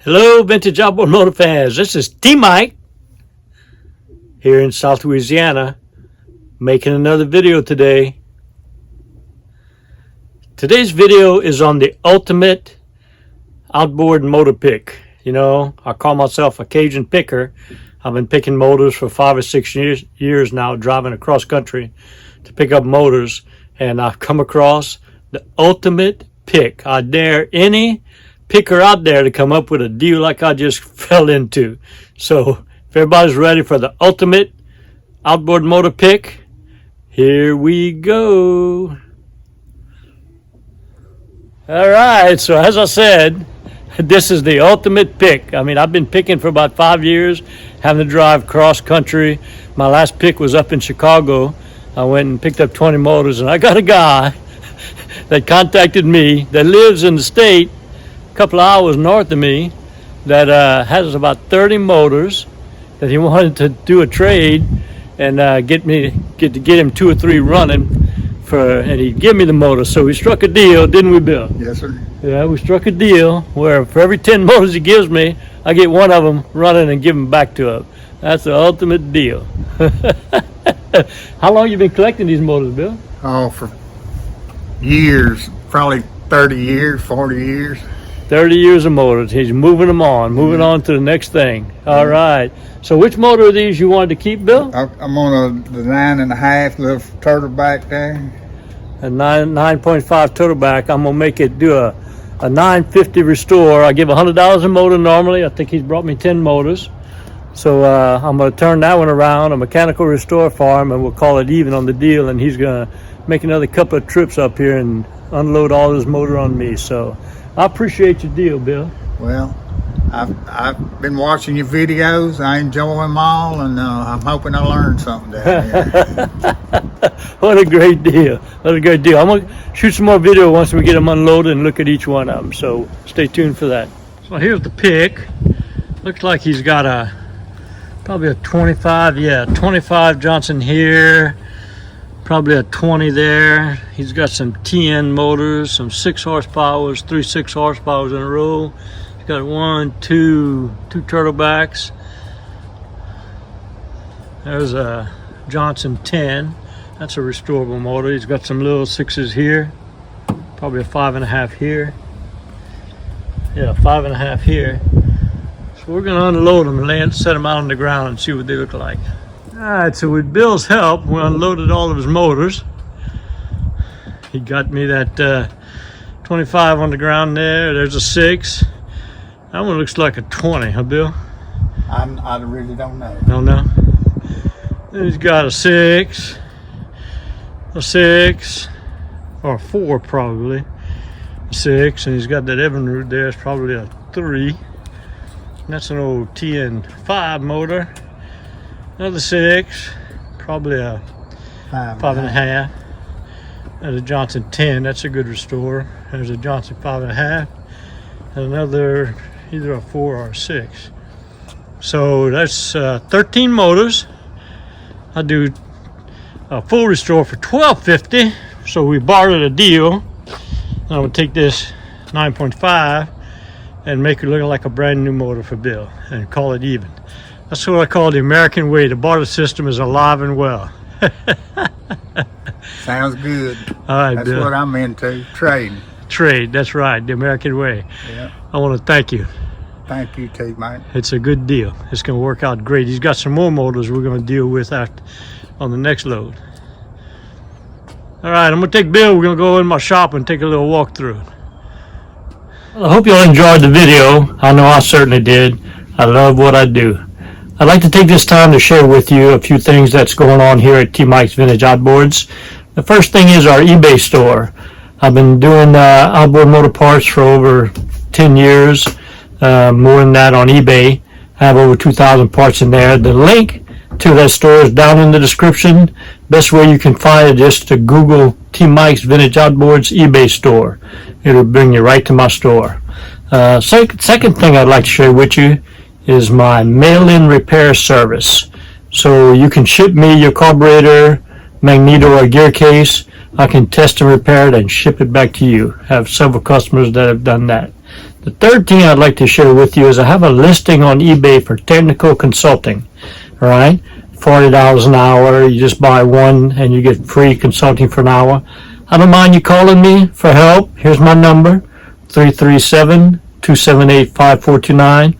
Hello, Vintage Outboard Motor fans. This is T-Mike here in South Louisiana making another video today. Today's video is on the ultimate outboard motor pick. You know, I call myself a Cajun picker. I've been picking motors for 5 or 6 years now, driving across country to pick up motors, and I've come across the ultimate pick. I dare any picker out there to come up with a deal like I just fell into. So if everybody's ready for the ultimate outboard motor pick, here we go. All right, so as I said, this is the ultimate pick. I mean, I've been picking for about 5 years, having to drive cross country. My last pick was up in Chicago. I went and picked up 20 motors, and I got a guy that contacted me that lives in the state a couple of hours north of me that has about 30 motors that he wanted to do a trade and get him 2 or 3 running and he'd give me the motor. So we struck a deal, didn't we, Bill? Yes, sir. Yeah, we struck a deal where for every 10 motors he gives me, I get one of them running and give them back to him. That's the ultimate deal. How long you been collecting these motors, Bill? Oh, for years, probably 30 years, 40 years. 30 years of motors. He's moving them on, moving on to the next thing. All right. So which motor are these you wanted to keep, Bill? I'm on the 9.5 little turtleback there. A 9.5 turtleback. I'm gonna make it do a 950 restore. I give $100 a motor normally. I think he's brought me 10 motors. So I'm gonna turn that one around, a mechanical restore for him, and we'll call it even on the deal. And he's gonna make another couple of trips up here and unload all his motor on me. So I appreciate your deal, Bill. Well, I've been watching your videos. I enjoy them all, and I'm hoping I learned something down here. What a great deal. What a great deal. I'm going to shoot some more video once we get them unloaded and look at each one of them. So stay tuned for that. So here's the pick. Looks like he's got probably a 25 Johnson here. Probably a 20 there. He's got some TN motors, some 6 horsepowers, 3 6 horsepowers in a row. He's got 2 turtlebacks. There's a Johnson 10. That's a restorable motor. He's got some little 6s here. Probably a 5.5 here. Yeah, 5.5 here. So we're gonna unload them and set them out on the ground and see what they look like. All right, so with Bill's help, we unloaded all of his motors. He got me that 25 on the ground there. There's a 6. That one looks like a 20, huh, Bill? I really don't know. Don't know? Then he's got a 6, or a 4 probably. A 6, and he's got that Evinrude there. It's probably a 3. And that's an old TN5 motor. Another 6, probably a 5.5. There's a Johnson 10, that's a good restore. There's a Johnson 5.5, and another either a 4 or a 6. So that's 13 motors. I do a full restore for $12.50. So we bartered a deal. I'm gonna take this 9.5 and make it look like a brand new motor for Bill and call it even. That's what I call the American way. The barter system is alive and well. Sounds good. All right, that's Bill. what I'm into, trading. Trade, that's right, the American way. Yeah. I want to thank you. Thank you, T-Mike. It's a good deal. It's going to work out great. He's got some more motors we're going to deal with on the next load. All right, I'm going to take Bill. We're going to go in my shop and take a little walk through. Well, I hope you all enjoyed the video. I know I certainly did. I love what I do. I'd like to take this time to share with you a few things that's going on here at T-Mike's Vintage Outboards. The first thing is our eBay store. I've been doing outboard motor parts for over 10 years, more than that on eBay. I have over 2,000 parts in there. The link to that store is down in the description. Best way you can find it is to Google T-Mike's Vintage Outboards eBay store. It'll bring you right to my store. Second thing I'd like to share with you is my mail-in repair service. So you can ship me your carburetor, magneto, or gear case. I can test and repair it and ship it back to you. I have several customers that have done that. The third thing I'd like to share with you is I have a listing on eBay for technical consulting. All right, $40 an hour. You just buy one and you get free consulting for an hour. I don't mind you calling me for help. Here's my number, 337-278-5429.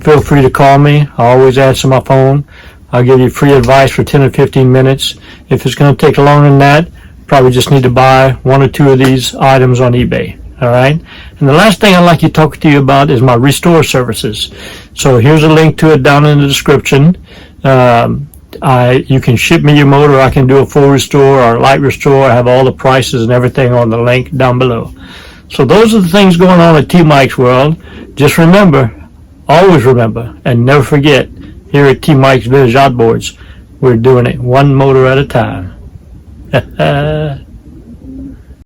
Feel free to call me. I always answer my phone. I'll give you free advice for 10 or 15 minutes. If it's going to take longer than that, probably just need to buy one or two of these items on eBay. All right. And the last thing I'd like to talk to you about is my restore services. So here's a link to it down in the description. You can ship me your motor. I can do a full restore or a light restore. I have all the prices and everything on the link down below. So those are the things going on at T. Mike's World. Just remember, always remember, and never forget, here at T. Mike's Vintage Outboards, we're doing it one motor at a time.